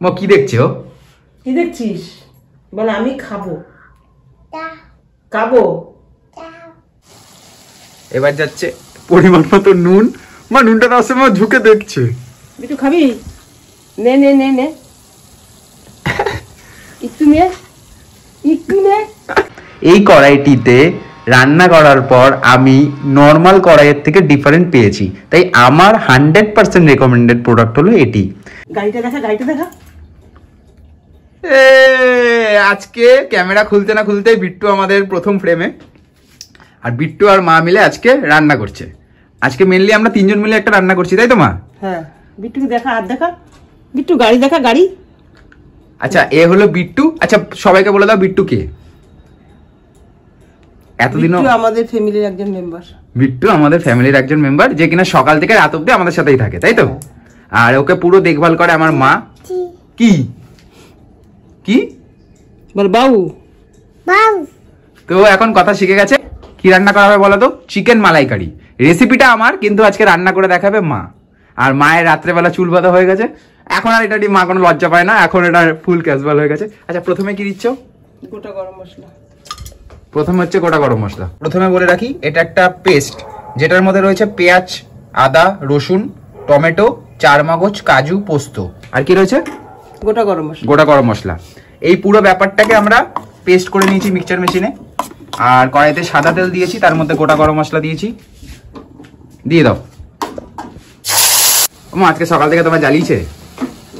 মা কি দেখছো? কি দেখছিস? বল আমি খাবো। খাবো। এবার যাচ্ছে পরিমাণ মতো নুন। মা নুনটা দেওয়ার সময় ঝুঁকে দেখছে। একটু খাবি? নে নে নে নে একটু নে একটু নে। এই কড়াইটিতে রান্না করার পর আমি নর্মাল কড়াইয়ের থেকে ডিফারেন্ট পেয়েছি, তাই আমার 100% রেকমেন্ডেড প্রোডাক্ট হলো এটি। গাড়িটা দেখা, গাড়িটা দেখা। আজকে ক্যামেরা খুলতে না খুলতেই বিট্টু আমাদের প্রথম ফ্রেমে, আর বিট্টু আর মা মিলে আজকে রান্না করছে। আজকে মেনলি আমরা তিনজন মিলে একটা রান্না করছি, তাই তো মা? হ্যাঁ, বিট্টুকে দেখা, হাত দেখা। বিট্টু গাড়ি দেখা, গাড়ি। আচ্ছা, এ হলো বিট্টু। আচ্ছা, সবাইকে বলে দাও বিট্টু কে। এতদিনও বিট্টু আমাদের ফ্যামিলির একজন মেম্বার। বিট্টু আমাদের ফ্যামিলির একজন মেম্বার, যে কিনা সকাল থেকে রাত অব্দি আমাদের সাথেই থাকে, তাই তো? আর ওকে পুরো দেখভাল করে আমার মা। কি কি বল বাবু। তো এখন কথা শিখে গেছে। কি রান্না করা হবে বলো তো? চিকেন মালাইকারি। রেসিপিটা আমার, কিন্তু আজকে রান্না করে দেখাবে মা। আর মায়ের রাত্রেবেলা চুল বাঁধা হয়ে গেছে, এখন আর এটা মা কোনো লজ্জা পায় না, এখন এটা ফুল ক্যাজুয়াল হয়ে গেছে। আচ্ছা, প্রথমে কি দিচ্ছ? গোটা গরম মশলা। প্রথমে হচ্ছে গোটা গরম মশলা। প্রথমে বলে রাখি, এটা একটা পেস্ট, যেটার মধ্যে রয়েছে পেঁয়াজ, আদা, রসুন, টমেটো, চারমগজ, কাজু, পোস্ত। আর কি রয়েছে? গোটা গরম মশলা। গোটা গরম মশলা। এই পুরো ব্যাপারটাকে আমরা পেস্ট করে নিয়েছি মিক্সচার মেশিনে। আর কড়াইতে সাদা তেল দিয়েছি, তার মধ্যে গোটা গরম মশলা দিয়েছি। দিয়ে দাও। আজকে সকাল থেকে তোমার জ্বালিয়েছে?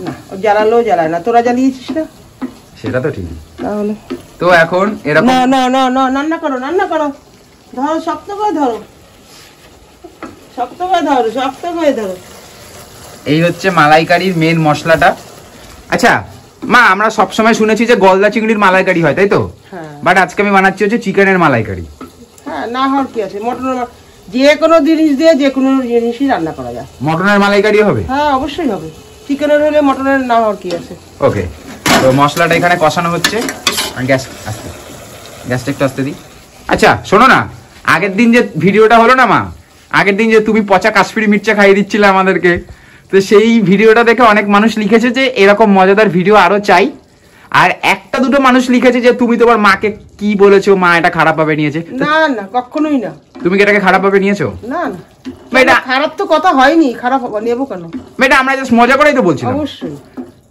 না, জ্বালালো জ্বালায় না। তোরা জ্বালিয়েছিস না? সেটা তো ঠিক। তাহলে তো এখন এরকম না না না না, রান্না করো, রান্না করো। ধরো, শক্ত করে ধরো, শক্ত করে ধরো, শক্ত করে ধরো। এই হচ্ছে মালাইকারির মেন মশলাটা। আচ্ছা মা, আমরা সবসময় শুনেছি যে গলদা চিংড়ির মালাইকারি হয়, তাই তো? হ্যাঁ। বাট আজকে আমি বানাচ্ছি হচ্ছে চিকেনের মালাইকারি। হ্যাঁ, না হওয়ার কি আছে? মটনের যে কোনো জিনিস দিয়ে যে কোনো জিনিসই রান্না করা যায়। মটনের মালাইকারি হবে? হ্যাঁ, অবশ্যই হবে। চিকেনের হলে মটনের না হওয়ার কি আছে? ওকে, তো মশলাটা এখানে কষানো হচ্ছে। গ্যাসটা একটু আস্তে দিই। আচ্ছা শোনো না, আগের দিন যে ভিডিওটা হলো না মা, আগের দিন যে তুমি পচা কাশ্মীরি মির্চা খাইয়ে দিচ্ছিলে আমাদেরকে, তো সেই ভিডিওটা দেখে অনেক মানুষ লিখেছে যে এরকম মজাদার ভিডিও আরো চাই। আর একটা দুটো মানুষ লিখেছে যে তুমি তোমার মাকে কি বলেছো, মা এটা খারাপ ভাবে নিয়েছে। না না, কখনোই না। তুমি কি এটাকে খারাপ ভাবে নিয়েছো? না না, এটা খারাপ তো কথা হয়নি, খারাপ নেবো কেন? এটা আমরা জাস্ট মজা করেই তো বলছিলাম। অবশ্যই।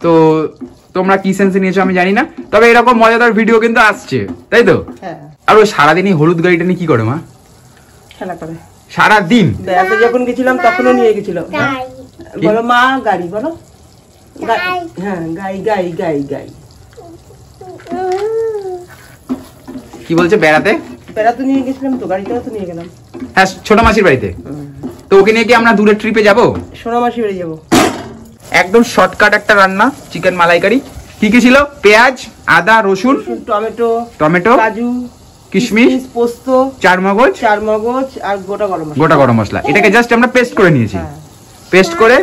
তো তোমরা কি সেন্সে নিয়েছো আমি জানি না, তবে এরকম মজাদার ভিডিও কিন্তু আসছে, তাই তো? হ্যাঁ। আর ওই সারাদিনই হলুদ গাড়িটা নিয়ে কি করে মা? খেলা করে সারাদিন। বেড়াতে যখন গেছিলাম তখনও নিয়ে গেছিল। বলো মা, গাড়ি বলো। হ্যাঁ, গাই গাই গাই গাই। কি বলছে? বেড়াতে বেড়াতে নিয়ে গেছিলাম তো, গাড়িটাও তো নিয়ে গেলাম। হ্যাঁ, ছোট মাসির বাড়িতে। তো ওকে নিয়ে কি আমরা দূরের ট্রিপে যাবো? সোনামাসি বাড়ি যাবো। একদম শর্টকাট একটা রান্না, চিকেন মালাইকারি। কি কি ছিল? পেঁয়াজ, আদা, রসুন, টমেটো, কাজু, কিশমিশ, পোস্ত, চারমগজ আর গোটা গরম মশলা। গোটা গরম মশলা। এটাকে জাস্ট আমরা পেস্ট করে নিয়েছি। পেস্ট করে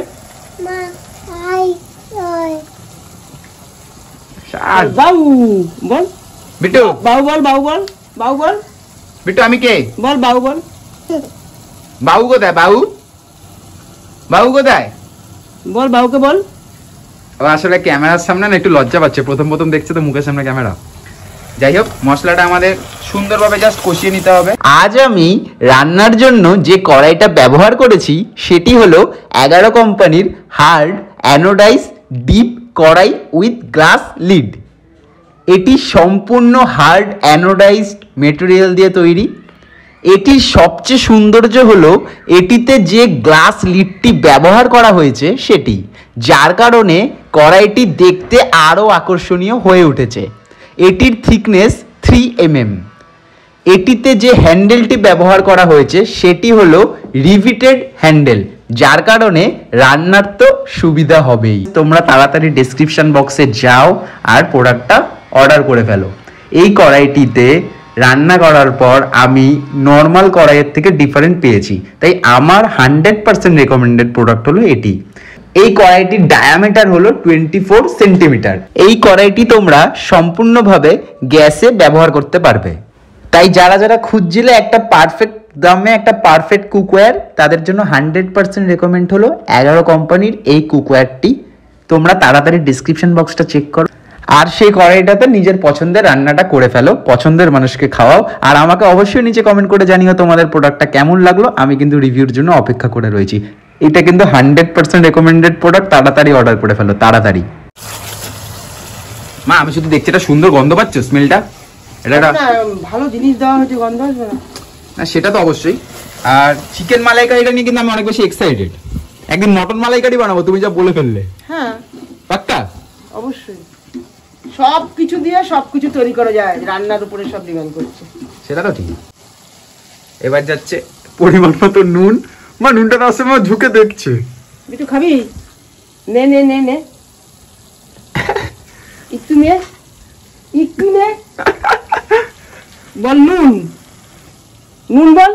বাবু বল, বিট্টু বাবু বল, বাবু বল, বাবু বল। বিট্টু আমি কে? বল বাবু বল। বাবু কোথায়? বাবু কোথায়? বল বাবুকে বল। আসলে ক্যামেরার সামনে না একটু লজ্জা পাচ্ছে, প্রথম প্রথম দেখছে তো মুখের সামনে ক্যামেরা। যাই হোক, মশলাটা আমাদের সুন্দরভাবে জাস্ট কষিয়ে নিতে হবে। আজ আমি রান্নার জন্য যে কড়াইটা ব্যবহার করেছি সেটি হলো 11 কোম্পানির হার্ড অ্যানোডাইজ ডিপ কড়াই উইথ গ্লাস লিড। এটি সম্পূর্ণ হার্ড অ্যানোডাইজড মেটেরিয়াল দিয়ে তৈরি। এটির সবচেয়ে সৌন্দর্য হলো এটিতে যে গ্লাস লিডটি ব্যবহার করা হয়েছে সেটি, যার কারণে কড়াইটি দেখতে আরও আকর্ষণীয় হয়ে উঠেছে। এটির থিকনেস 3 mm। এটিতে যে হ্যান্ডেলটি ব্যবহার করা হয়েছে সেটি হলো রিভিটেড হ্যান্ডেল, যার কারণে রান্নার তো সুবিধা হবেই। তোমরা তাড়াতাড়ি ডেসক্রিপশন বক্সে যাও আর প্রোডাক্টটা অর্ডার করে ফেলো। এই কড়াইটিতে রান্না করার পর আমি নর্মাল কড়াইয়ের থেকে ডিফারেন্ট পেয়েছি, তাই আমার 100% রেকমেন্ডেড প্রোডাক্ট হলো এটি। এই কড়াইটির ডায়ামিটার হলো 24 সেন্টিমিটার। এই কড়াইটি তোমরা সম্পূর্ণভাবে গ্যাসে ব্যবহার করতে পারবে, তাই যারা যারা খুঁজছিলে একটা পারফেক্ট দামে একটা পারফেক্ট কুকওয়্যার, তাদের জন্য 100% রেকমেন্ড হলো 11 কোম্পানির এই কুকওয়্যারটি। তোমরা তাড়াতাড়ি ডিসক্রিপশন বক্সটা চেক করো, আর সেই কড়াইটাতে নিজের পছন্দের রান্নাটা করে ফেলো, পছন্দের মানুষকে খাওয়াও, আর আমাকে অবশ্যই নিচে কমেন্ট করে জানিও তোমাদের প্রোডাক্টটা কেমন লাগলো। আমি কিন্তু রিভিউর জন্য অপেক্ষা করে রয়েছি। এটা কিন্তু 100% রেকমেন্ডেড প্রোডাক্ট, তাড়াতাড়ি অর্ডার করে ফেলো, তাড়াতাড়ি। মা আমি শুধু দেখছি, এটা সুন্দর গন্ধ পাচ্ছ, স্মেলটা? এটা ভালো জিনিস দেওয়া হয়েছে, গন্ধ আসবে না? সেটা তো অবশ্যই। আর চিকেন মালাইকারিটা নিয়ে কিন্তু আমি অনেক বেশি এক্সাইটেড। একদিন মটন মালাইকারি বানাবো, তুমি যা বলে ফেললে। হ্যাঁ পাক্কা? অবশ্যই, সবকিছু দিয়ে সবকিছু তৈরি করা যায়, রান্নার উপরে সব ডিপেন্ড করছে। সেটা তো ঠিক। এবার যাচ্ছে পরিমাণ মতো নুন। মা নুনটা তার সময় ঝুঁকে দেখছে। একটু খাবি? নে নে নে নে, একটু নে, একটু নে। বল নুন, নুন বল।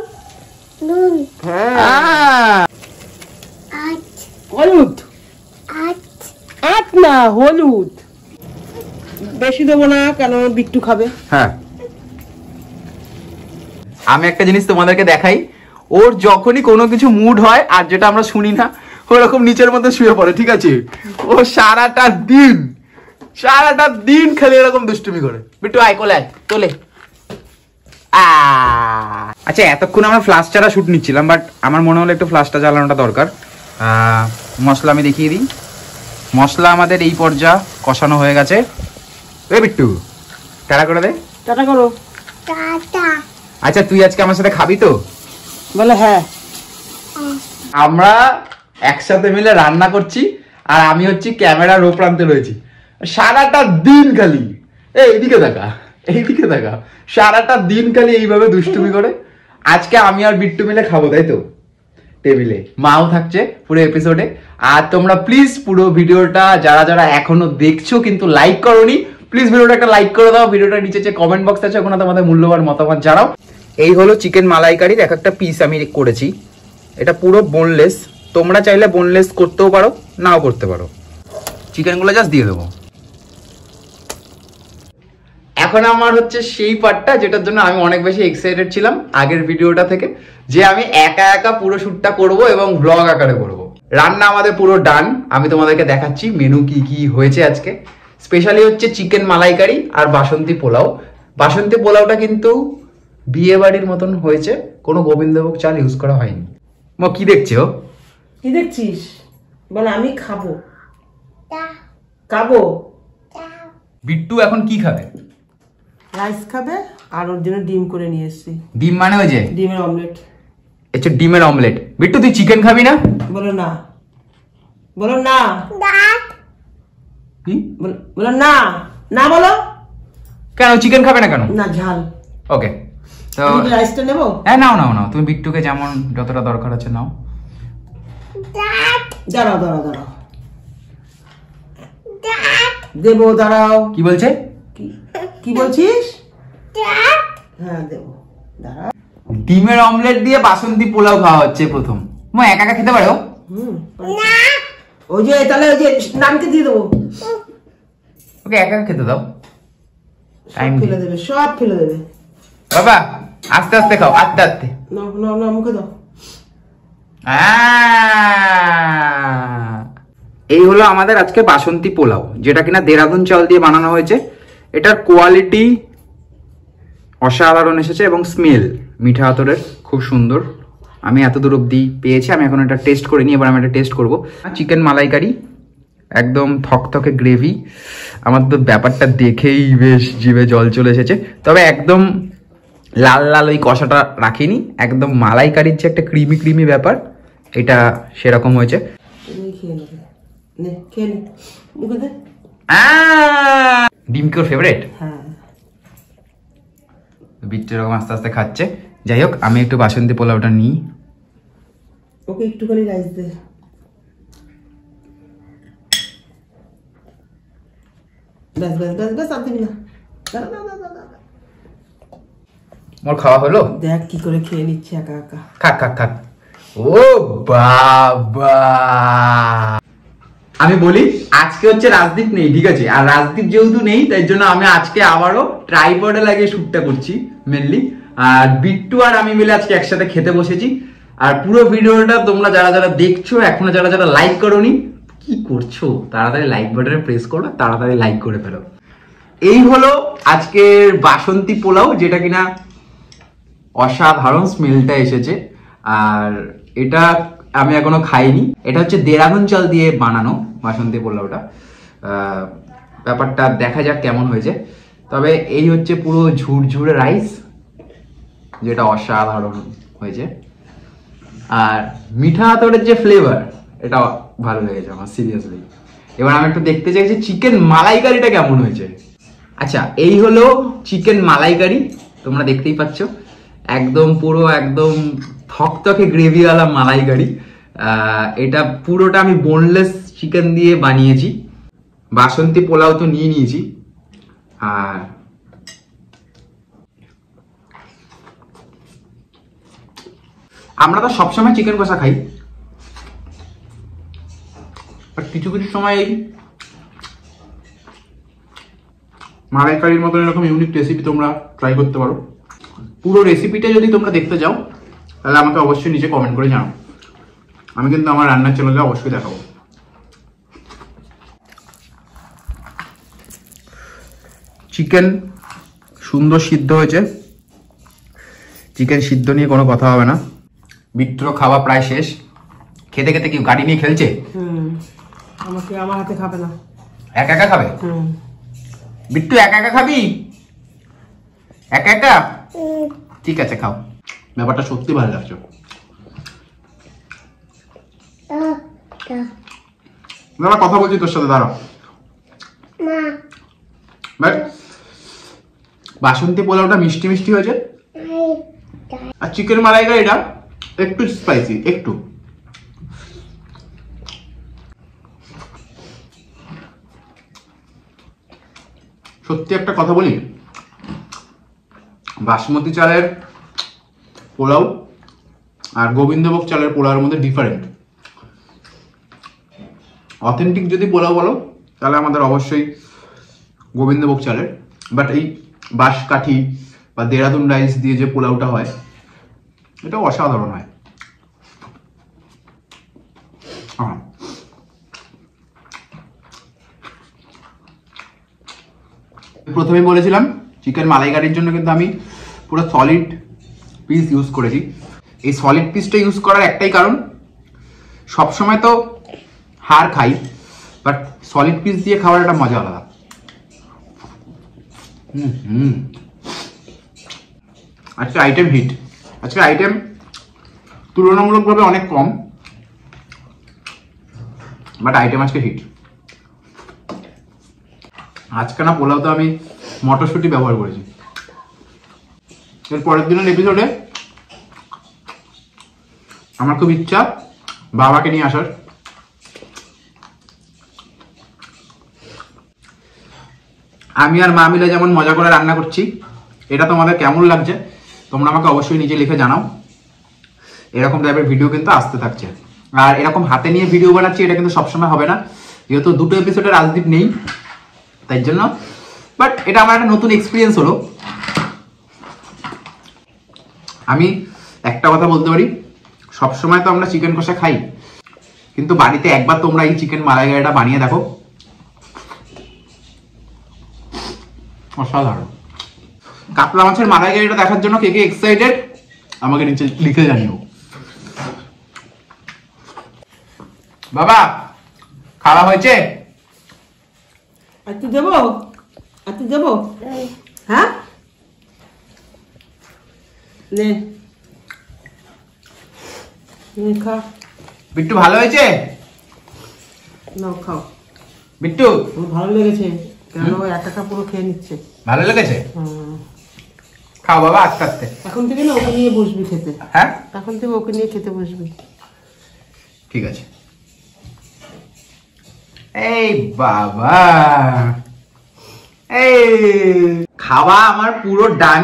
নুন। হ্যাঁ। হলুদ। না হলুদ বেশি দেবো না, কেন বিট্টু খাবে। হ্যাঁ, আমি একটা জিনিস তোমাদেরকে দেখাই। ওর যখনই কোনো কিছু মুড হয়, আর যেটা আমরা শুনি না, ওরকম নিচের মধ্যে শুয়ে পড়ে, ঠিক আছে? ও সারাটা দিন খেলে এরকম দুষ্টুমি করে। বিট্টু আয়, কোলে আয়, তোলে। আচ্ছা, এতক্ষণ আমরা ফ্লাশ ছাড়া শুট নিচ্ছিলাম, বাট আমার মনে হলো একটু ফ্লাশটা জ্বালানোটা দরকার। মশলা আমি দেখিয়ে দিই। মশলা আমাদের এই পর্যায়ে কষানো হয়ে গেছে। এ বিট্টু, টাটা করে দে। টাটা করো। আচ্ছা, তুই আজকে আমার সাথে খাবি তো? বলে হ্যাঁ। আমরা একসাথে মিলে রান্না করছি, আর আমি হচ্ছি ক্যামেরার ও প্রান্তে রয়েছি। সারাটা দিন খালি এইদিকে দেখা, সারাটা দিন খালি এইভাবে দুষ্টুমি করে। আজকে আমি আর বিট্টু মিলে খাবো, তাই তো? টেবিলে মাও থাকছে পুরো এপিসোডে। আর তোমরা প্লিজ পুরো ভিডিওটা যারা যারা এখনো দেখছো কিন্তু লাইক করোনি, প্লিজ ভিডিওটা একটা লাইক করে দাও। ভিডিওটা নিচে যে কমেন্ট বক্স আছে ওখানে তোমাদের মূল্যবান মতামত জানাও। এই হলো চিকেন মালাইকারির এক একটা পিস আমি করেছি। এটা পুরো বোনলেস, তোমরা চাইলে বোনলেস করতেও পারো, নাও করতে পারো। চিকেনগুলো জাস্ট দিয়ে দেবো। এখন আমার হচ্ছে সেই পার্টটা যেটার জন্য আমি অনেক বেশি এক্সাইটেড ছিলাম আগের ভিডিওটা থেকে, যে আমি একা একা পুরো শুটটা করব এবং ব্লগ আকারে করব। রান্না আমাদের পুরো ডান, আমি তোমাদেরকে দেখাচ্ছি মেনু কি কি হয়েছে আজকে। স্পেশালি হচ্ছে চিকেন মালাইকারি আর বাসন্তী পোলাও। বাসন্তী পোলাওটা কিন্তু বিয়ে বাড়ির মতন হয়েছে, কোনো গোবিন্দভোগ চাল ইউজ করা হয়নি। মা কি দেখছো? কি দেখছিস? বল আমি খাবো। খাবো। বিট্টু এখন কি খাবে? রাইস খাবে, আর ওর জন্য ডিম করে নিয়ে এসেছি। ডিম মানে ওই যে ডিমের অমলেট। আচ্ছা, ডিমের অমলেট। বিট্টু তুই চিকেন খাবি না? বলো না, বলো না। কি বলো না, না বলো। কেন চিকেন খাবে না কেন? না, ঝাল। ওকে, তো রাইসটা নেবো। হ্যাঁ, নাও নাও নাও, তুমি বিট্টুকে যেমন যতটা দরকার আছে নাও। দাঁড়াও দাঁড়াও দাঁড়াও, দেবো, দাঁড়াও। কি বলছে? কি বলছিস? হ্যাঁ দেবো, দাঁড়াও। ডিমের অমলেট দিয়ে বাসন্তী পোলাও খাওয়া হচ্ছে প্রথম। মা একা একা খেতে পারো? ওই যে তাহলে ওই যে নানকে দিয়ে দেবো। ওকে একা একা খেতে দাও। ফেলে দেবে, সব ফেলে দেবে। বাবা আস্তে আস্তে খাও, আস্তে আস্তে। না না না, মুখে দাও। এই হলো আমাদের আজকে বাসন্তী পোলাও, যেটা কিনা দেরাদুন চাল দিয়ে বানানো হয়েছে। এটার কোয়ালিটি অসাধারণ এসেছে এবং স্মেল মিঠা আতরের খুব সুন্দর। আমি এত দূর অব্দি পেয়েছি, আমি এখন এটা টেস্ট করে নিই। এবার আমি এটা টেস্ট করবো। চিকেন মালাইকারি একদম থকথকে গ্রেভি। আমার তো ব্যাপারটা দেখেই বেশ জিভে জল চলে এসেছে। তবে একদম লাল লাল ওই কষাটা রাখিনি, একদম মালাইকারির যে একটা ক্রিমি ক্রিমি ব্যাপার, এটা সেরকম হয়েছে। ডিম কি ওর ফেভারিট? হ্যাঁ, বিট্টু এরকম আস্তে আস্তে খাচ্ছে। যাই হোক, আমি একটু বাসন্তী পোলাওটা নিই। ওকে একটুখানি রাইস দে। ব্যাস ব্যাস ব্যাস ব্যাস, আর দিবি না। মোর খাওয়া হলো? দেখ কি করে খেয়ে নিচ্ছে একা একা। খাক খাক খাক। ও বাবা, আমি বলি আজকে হচ্ছে রাজদীপ নেই, ঠিক আছে? আর রাজদীপ যেহেতু নেই, তাই জন্য আমি আজকে আবারও ট্রাইপডে লাগিয়ে শুটটা করছি মেনলি। আর বিট্টু আর আমি মিলে আজকে একসাথে খেতে বসেছি। আর পুরো ভিডিওটা তোমরা যারা যারা দেখছো, এখনো যারা যারা লাইক করোনি, কি করছো? তাড়াতাড়ি লাইক বাটনে প্রেস করো, তাড়াতাড়ি লাইক করে ফেলো। এই হলো আজকের বাসন্তী পোলাও, যেটা কিনা অসাধারণ স্মেলটা এসেছে। আর এটা আমি এখনো খাইনি। এটা হচ্ছে দেরাদুন চাল দিয়ে বানানো বাসন্তী পোলাওটা। ব্যাপারটা দেখা যাক কেমন হয়েছে। তবে এই হচ্ছে পুরো ঝুরঝুরে রাইস, যেটা অসাধারণ হয়েছে। আর মিঠা আতরের যে ফ্লেভার, এটা ভালো লেগেছে আমার সিরিয়াসলি। এবার আমি একটু দেখতে চাইছি চিকেন মালাইকারিটা কেমন হয়েছে। আচ্ছা, এই হলো চিকেন মালাইকারি, তোমরা দেখতেই পাচ্ছ। একদম পুরো একদম থকথকে গ্রেভিওয়ালা মালাইকারি। এটা পুরোটা আমি বোনলেস চিকেন দিয়ে বানিয়েছি। বাসন্তী পোলাও তো নিয়ে নিয়েছি। আর আমরা তো সবসময় চিকেন কষা খাই, কিছু কিছু সময় এই মালাইকারির মতন এরকম ইউনিক রেসিপি তোমরা ট্রাই করতে পারো। পুরো রেসিপিটা যদি তোমরা দেখতে চাও তাহলে আমাকে অবশ্যই নিচে কমেন্ট করে জানাও, আমি কিন্তু আমার রান্নার চ্যানেলে অবশ্যই দেখাবো। চিকেন সুন্দর সিদ্ধ হয়েছে, চিকেন সিদ্ধ নিয়ে কোনো কথা হবে না। বিট্টুর খাওয়া প্রায় শেষ। খেতে খেতে কি গাড়ি নিয়ে খেলছে? আমাকে আমার হাতে খাবে না, একা একা খাবে। বিট্টু একা একা খাবি? একা একা? ঠিক আছে, খাও। ব্যাপারটা সত্যি ভালো লাগছে। দাঁড়া, কথা বলছি তোর সাথে, দাঁড়া। বাসন্তী পোলাওটা মিষ্টি মিষ্টি হয়েছে, আর চিকেন মালাইকারিটা একটু স্পাইসি, একটু। সত্যি একটা কথা বলি, বাসমতি চালের পোলাও আর গোবিন্দভোগ চালের পোলাওয়ের মধ্যে ডিফারেন্ট। অথেন্টিক যদি পোলাও বলো তাহলে আমাদের অবশ্যই গোবিন্দভোগ চালের, বাট এই বাঁশকাঠি বা দেরাদুন রাইস দিয়ে যে পোলাওটা হয় এটা অসাধারণ হয়। প্রথমে বলেছিলাম চিকেন মালাইকারির জন্য কিন্তু আমি পুরো সলিড পিস ইউজ করেছি। এই সলিড পিসটা ইউজ করার একটাই কারণ, সবসময় তো হাড় খাই, বাট সলিড পিস দিয়ে খাওয়ার একটা মজা আলাদা। আজকে আইটেম হিট। আজকে আইটেম তুলনামূলকভাবে অনেক কম, বাট আইটেম আজকে হিট। আজকে না পোলাও তো আমি মটরশুঁটি ব্যবহার করেছি। এর পরের দিনের এপিসোডে আমার খুব ইচ্ছা বাবাকে নিয়ে আসার। আমি আর মা মিলে যেমন মজা করে রান্না করছি, এটা তোমাদের কেমন লাগছে তোমরা আমাকে অবশ্যই নিচে লিখে জানাও। এরকম টাইপের ভিডিও কিন্তু আসতে থাকছে। আর এরকম হাতে নিয়ে ভিডিও বানাচ্ছি, এটা কিন্তু সবসময় হবে না, যেহেতু দুটো এপিসোডে রাজদীপ নেই, তাই জন্য। বাট এটা আমার একটা নতুন এক্সপিরিয়েন্স হলো। আমি একটা কথা বলতে পারি, সবসময় তো আমরা চিকেন কষা খাই, কিন্তু বাড়িতে একবার তোমরা এই চিকেন মালাইকারিটা বানিয়ে দেখো, অসাধারণ। কাতলা মাছের মালাইকারিটা দেখার জন্য কে কে এক্সাইটেড আমাকে নিচে লিখে জানিও। বাবা, খাওয়া হয়েছে? একটু দেবো, একটু দেবো। হ্যাঁ, নে খা। বিট্টু ভালো হয়েছে? নাও খাও। বিট্টু ভালো লেগেছে, কেন একা একা পুরো খেয়ে নিচ্ছে। ভালো লেগেছে? খাও বাবা, আস্তে আস্তে। এখন থেকে না ওকে নিয়ে বসবি খেতে। হ্যাঁ, এখন থেকে ওকে নিয়ে খেতে বসবি। ঠিক আছে। এই বাবা, এই খাওয়া আমার পুরো ডান।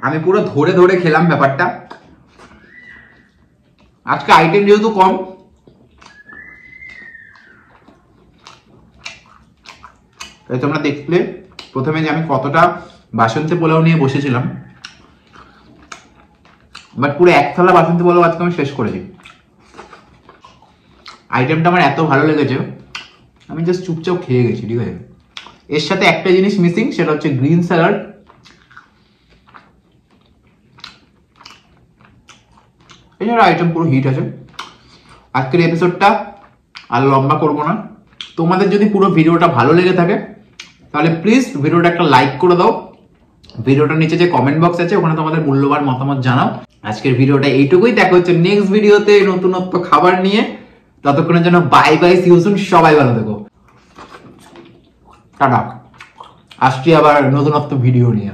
আমি পুরো ধরে ধরে খেলাম ব্যাপারটা। আজকে আইটেম যেহেতু কম, তাই তোমরা দেখলে প্রথমে যে আমি কতটা বাসন্তী পোলাও নিয়ে বসেছিলাম, বাট পুরো এক থালা বাসন্তী পোলাও আজকে আমি শেষ করেছি। আইটেমটা আমার এত ভালো লেগেছে, আমি জাস্ট চুপচাপ খেয়ে গেছি। ঠিক আছে, এর সাথে একটা জিনিস মিসিং, সেটা হচ্ছে গ্রিন স্যালাড। এছাড়া আইটেম পুরো হিট আছে। আজকের এপিসোডটা আর লম্বা করব না। তোমাদের যদি পুরো ভিডিওটা ভালো লেগে থাকে তাহলে প্লিজ ভিডিওটা একটা লাইক করে দাও। ভিডিওটার নিচে যে কমেন্ট বক্স আছে ওখানে তোমাদের মূল্যবান মতামত জানাও। আজকের ভিডিওটা এইটুকুই, দেখা হচ্ছে নেক্সট ভিডিওতে নতুনত্ব খাবার নিয়ে। ততক্ষণের জন্য bye bye, see you soon, সবাই ভালো থেকো, টাটা। আসছি আবার নতুনত্ব ভিডিও নিয়ে।